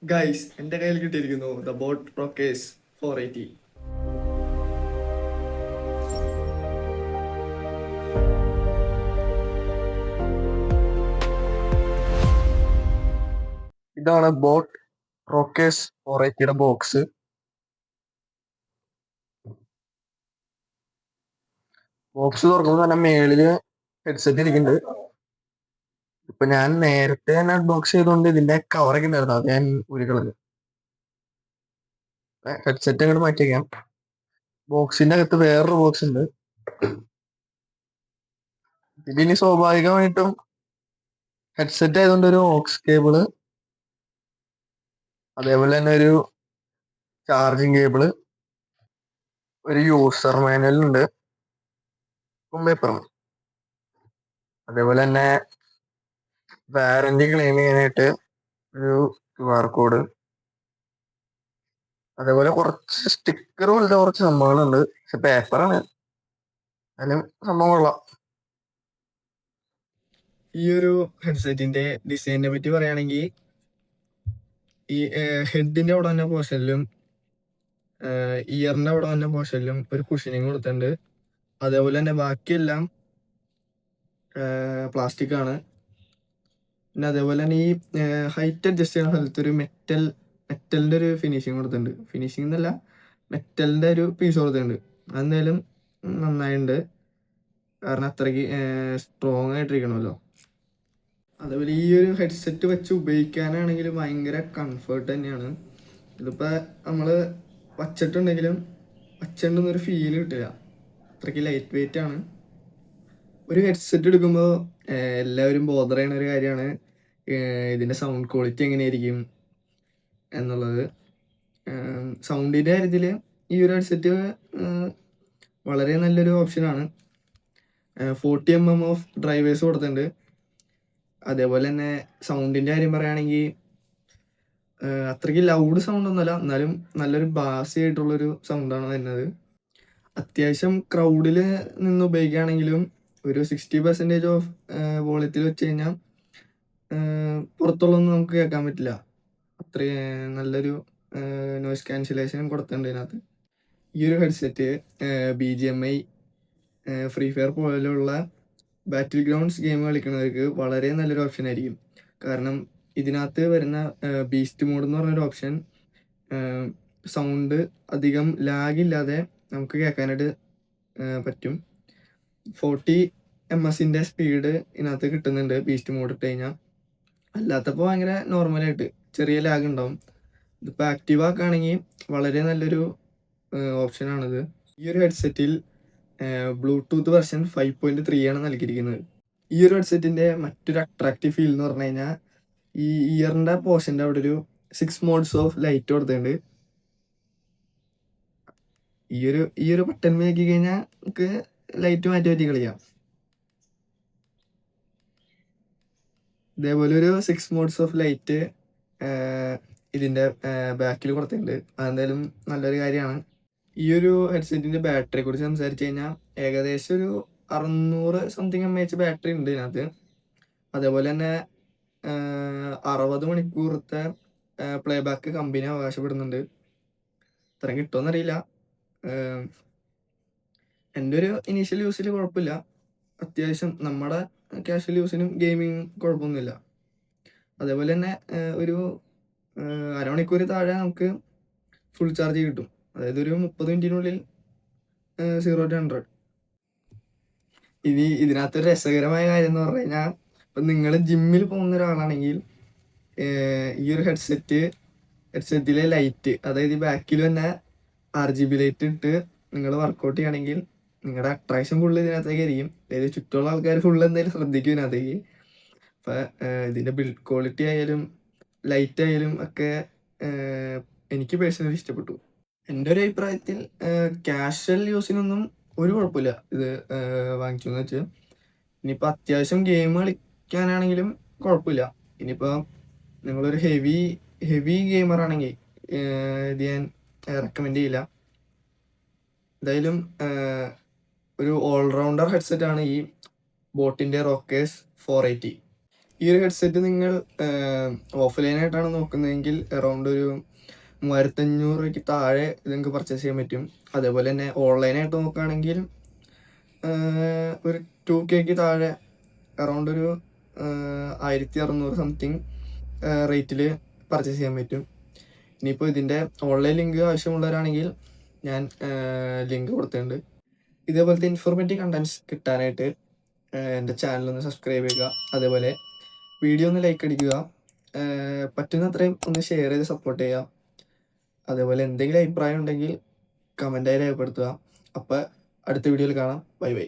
Guys, എൻ്റെ കയ്യിൽ കിട്ടിയിരിക്കുന്നു ദ ബോട്ട് റോക്കേഴ്സ് 480. ഇതാണ് ബോട്ട് റോക്കേഴ്സ് 480യുടെ ബോക്സ്. തുറക്കുമ്പോൾ തന്നെ മേളില് ഹെഡ്സെറ്റ് ഇരിക്കുന്നുണ്ട്. ഇപ്പൊ ഞാൻ നേരത്തെ തന്നെ അൺബോക്സ് ചെയ്തുകൊണ്ട് ഇതിന്റെ കവറൊക്കെ ഉണ്ടായിരുന്നു, അത് ഞാൻ ഉരുകളത്. ഹെഡ്സെറ്റ് അങ്ങോട്ട് മാറ്റി വയ്ക്കാം. ബോക്സിന്റെ അകത്ത് വേറൊരു ബോക്സ് ഉണ്ട്. ഇതിന് സ്വാഭാവികമായിട്ടും ഹെഡ്സെറ്റ് ആയതുകൊണ്ട് ഒരു ഓക്സ് കേബിള്, അതേപോലെ തന്നെ ഒരു ചാർജിങ് കേബിള്, ഒരു യൂസർ മാനുവൽ ഉണ്ട്, പേപ്പറും. അതേപോലെ തന്നെ വാറന്റി ക്ലെയിം ചെയ്യാനായിട്ട് ഒരു QR കോഡ്, അതേപോലെ കുറച്ച് സ്റ്റിക്കർ പോലത്തെ കുറച്ച് സംഭവങ്ങളുണ്ട്. പക്ഷെ പേപ്പറാണ്, അതിലും സംഭവം കൊള്ളാം. ഈ ഒരു ഹെഡ്സെറ്റിന്റെ ഡിസൈനിനെ പറ്റി പറയുകയാണെങ്കിൽ, ഈ ഹെഡിന്റെ അവിടെ തന്നെ പോർഷനിലും ഇയറിന്റെ അവിടെ തന്നെ പോർഷനിലും ഒരു കുഷനിങ് കൊടുത്തിട്ടുണ്ട്. അതേപോലെ തന്നെ ബാക്കിയെല്ലാം പ്ലാസ്റ്റിക് ആണ്. പിന്നെ അതേപോലെ തന്നെ ഈ ഹൈറ്റ് അഡ്ജസ്റ്റ് ചെയ്യുന്ന സ്ഥലത്ത് ഒരു മെറ്റലിന്റെ ഒരു ഫിനിഷിങ് കൊടുത്തിട്ടുണ്ട്. ഫിനിഷിംഗ് എന്നല്ല, മെറ്റലിന്റെ ഒരു പീസ് കൊടുത്തിട്ടുണ്ട്. അതെന്തായാലും നന്നായിട്ടുണ്ട്, കാരണം അത്രയ്ക്ക് സ്ട്രോങ് ആയിട്ടിരിക്കണമല്ലോ. അതേപോലെ ഈ ഒരു ഹെഡ്സെറ്റ് വെച്ച് ഉപയോഗിക്കാനാണെങ്കിൽ ഭയങ്കര കംഫർട്ട് തന്നെയാണ്. ഇതിപ്പോൾ നമ്മൾ വച്ചിട്ടുണ്ടെങ്കിലും വച്ചിട്ടുണ്ടെന്നൊരു ഫീൽ കിട്ടില്ല, അത്രയ്ക്ക് ലൈറ്റ് വെയിറ്റ് ആണ്. ഒരു ഹെഡ്സെറ്റ് എടുക്കുമ്പോൾ എല്ലാവരും ബോദർ ചെയ്യുന്ന ഒരു കാര്യമാണ് ഇതിൻ്റെ സൗണ്ട് ക്വാളിറ്റി എങ്ങനെയായിരിക്കും എന്നുള്ളത്. സൗണ്ടിൻ്റെ കാര്യത്തിൽ ഈ ഒരു ഹെഡ്സെറ്റ് വളരെ നല്ലൊരു ഓപ്ഷനാണ്. 40 mm ഓഫ് ഡ്രൈവേഴ്സ് കൊടുത്തിട്ടുണ്ട്. അതേപോലെ തന്നെ സൗണ്ടിൻ്റെ കാര്യം പറയുകയാണെങ്കിൽ അത്രയ്ക്ക് ലൗഡ് സൗണ്ട് ഒന്നുമല്ല, എന്നാലും നല്ലൊരു ബാസി ആയിട്ടുള്ളൊരു സൗണ്ടാണ് വരുന്നത്. അത്യാവശ്യം ക്രൗഡിൽ നിന്ന് ഉപയോഗിക്കുകയാണെങ്കിലും ഒരു 60% ഓഫ് വോളിയത്തിൽ വെച്ച് കഴിഞ്ഞാൽ പുറത്തുള്ളതൊന്നും നമുക്ക് കേൾക്കാൻ പറ്റില്ല. അത്രയും നല്ലൊരു നോയ്സ് ക്യാൻസലേഷനും കൊടുത്തിട്ടുണ്ട് ഇതിനകത്ത്. ഈ ഒരു ഹെഡ്സെറ്റ് BGMI, ഫ്രീ ഫയർ പോലുള്ള ബാറ്റിൽ ഗ്രൗണ്ട്സ് ഗെയിം കളിക്കുന്നവർക്ക് വളരെ നല്ലൊരു ഓപ്ഷൻ ആയിരിക്കും. കാരണം ഇതിനകത്ത് വരുന്ന ബീസ്റ്റ് മോഡ് എന്ന് പറഞ്ഞൊരു ഓപ്ഷൻ സൗണ്ട് അധികം ലാഗില്ലാതെ നമുക്ക് കേൾക്കാനായിട്ട് പറ്റും. 40 ms സ്പീഡ് ഇതിനകത്ത് കിട്ടുന്നുണ്ട് ബീസ്റ്റ് മോഡ് ഇട്ട് കഴിഞ്ഞാൽ. അല്ലാത്തപ്പോൾ ഭയങ്കര നോർമലായിട്ട് ചെറിയ ലാഗ് ഉണ്ടാവും. ഇതിപ്പോൾ ആക്റ്റീവ് ആക്കുകയാണെങ്കിൽ വളരെ നല്ലൊരു ഓപ്ഷനാണിത്. ഈ ഒരു ഹെഡ്സെറ്റിൽ ബ്ലൂടൂത്ത് വെർഷൻ 5.3 ആണ് നൽകിയിരിക്കുന്നത്. ഈ ഒരു ഹെഡ്സെറ്റിൻ്റെ മറ്റൊരു അട്രാക്റ്റീവ് ഫീൽ എന്ന് പറഞ്ഞു കഴിഞ്ഞാൽ, ഈ ഇയറിൻ്റെ പോർഷൻ്റെ അവിടെ ഒരു 6 മോഡ്സ് ഓഫ് ലൈറ്റ് കൊടുത്തിട്ടുണ്ട്. ഈ ഒരു ബട്ടൺ നോക്കി കഴിഞ്ഞാൽ നമുക്ക് ലൈറ്റ് മാറ്റി കളിക്കാം. ഇതേപോലെ ഒരു 6 മോഡ്സ് ഓഫ് ലൈറ്റ് ഇതിൻ്റെ ബാക്കിൽ കൊടുത്തിട്ടുണ്ട്. അതെന്തായാലും നല്ലൊരു കാര്യമാണ്. ഈ ഒരു ഹെഡ്സെറ്റിൻ്റെ ബാറ്ററിയെ കുറിച്ച് സംസാരിച്ച് കഴിഞ്ഞാൽ ഏകദേശം ഒരു 600 സംതിങ് mAh ബാറ്ററി ഉണ്ട് ഇതിനകത്ത്. അതേപോലെ തന്നെ 60 മണിക്കൂറത്തെ പ്ലേ ബാക്ക് കമ്പനി അവകാശപ്പെടുന്നുണ്ട്. ഇത്രയും കിട്ടുമെന്നറിയില്ല. എൻ്റെ ഒരു ഇനീഷ്യൽ യൂസിൽ കുഴപ്പമില്ല. അത്യാവശ്യം നമ്മുടെ കാഷ്വൽ യൂസിനും ഗെയിമിങ് കുഴപ്പമൊന്നുമില്ല. അതേപോലെ തന്നെ ഒരു അരമണിക്കൂർ താഴെ നമുക്ക് ഫുൾ ചാർജ് കിട്ടും. അതായത് ഒരു 30 മിനിറ്റിനുള്ളിൽ 0 to 100. ഇനി ഇതിനകത്തൊരു രസകരമായ കാര്യം എന്ന് പറഞ്ഞു കഴിഞ്ഞാൽ, ഇപ്പം നിങ്ങൾ ജിമ്മിൽ പോകുന്ന ഒരാളാണെങ്കിൽ ഈ ഒരു ഹെഡ്സെറ്റിലെ ലൈറ്റ്, അതായത് ഈ ബാക്കിൽ തന്നെ RGB ലൈറ്റ് ഇട്ട് നിങ്ങൾ വർക്കൗട്ട് ചെയ്യുകയാണെങ്കിൽ നിങ്ങളുടെ അട്രാക്ഷൻ ഫുള്ള് ഇതിനകത്തേക്ക് ആയിരിക്കും. അതായത് ചുറ്റുമുള്ള ആൾക്കാർ ഫുള്ള് എന്തായാലും ശ്രദ്ധിക്കും ഇതിനകത്തേക്ക്. അപ്പം ഇതിൻ്റെ ബിൽഡ് ക്വാളിറ്റി ആയാലും ലൈറ്റ് ആയാലും ഒക്കെ എനിക്ക് പേഴ്സണലി ഇഷ്ടപ്പെട്ടു. എൻ്റെ ഒരു അഭിപ്രായത്തിൽ കാഷ്വൽ യൂസിനൊന്നും ഒരു കുഴപ്പമില്ല ഇത് വാങ്ങിച്ചു എന്ന് വെച്ചാൽ. ഇനിയിപ്പോൾ അത്യാവശ്യം ഗെയിം കളിക്കാനാണെങ്കിലും കുഴപ്പമില്ല. ഇനിയിപ്പോൾ നിങ്ങളൊരു ഹെവി ഗെയിമർ ആണെങ്കിൽ ഇത് ഞാൻ റെക്കമെൻഡ് ചെയ്യില്ല. എന്തായാലും ഒരു ഓൾറൗണ്ടർ ഹെഡ്സെറ്റാണ് ഈ ബോട്ടിൻ്റെ റോക്കേഴ്സ് 480. ഈ ഒരു ഹെഡ്സെറ്റ് നിങ്ങൾ ഓഫ്ലൈനായിട്ടാണ് നോക്കുന്നതെങ്കിൽ അറൗണ്ട് ഒരു 3500 രൂപയ്ക്ക് താഴെ നിങ്ങൾക്ക് പർച്ചേസ് ചെയ്യാൻ പറ്റും. അതേപോലെ തന്നെ ഓൺലൈനായിട്ട് നോക്കുകയാണെങ്കിൽ ഒരു 2K താഴെ അറൗണ്ട് ഒരു 1600 സംതിങ് റേറ്റിൽ പർച്ചേസ് ചെയ്യാൻ പറ്റും. ഇനിയിപ്പോൾ ഇതിൻ്റെ ഓൺലൈൻ ലിങ്ക് ആവശ്യമുള്ളവരാണെങ്കിൽ ഞാൻ ലിങ്ക് കൊടുത്തിട്ടുണ്ട്. ഇതേപോലത്തെ ഇൻഫോർമേറ്റീവ് കണ്ടൻറ്റ്സ് കിട്ടാനായിട്ട് എൻ്റെ ചാനലൊന്ന് സബ്സ്ക്രൈബ് ചെയ്യുക. അതേപോലെ വീഡിയോ ഒന്ന് ലൈക്ക് അടിക്കുക. പറ്റുന്നത്രയും ഒന്ന് ഷെയർ ചെയ്ത് സപ്പോർട്ട് ചെയ്യുക. അതേപോലെ എന്തെങ്കിലും അഭിപ്രായം ഉണ്ടെങ്കിൽ കമൻറ്റായി രേഖപ്പെടുത്തുക. അപ്പോൾ അടുത്ത വീഡിയോയിൽ കാണാം. Bye bye.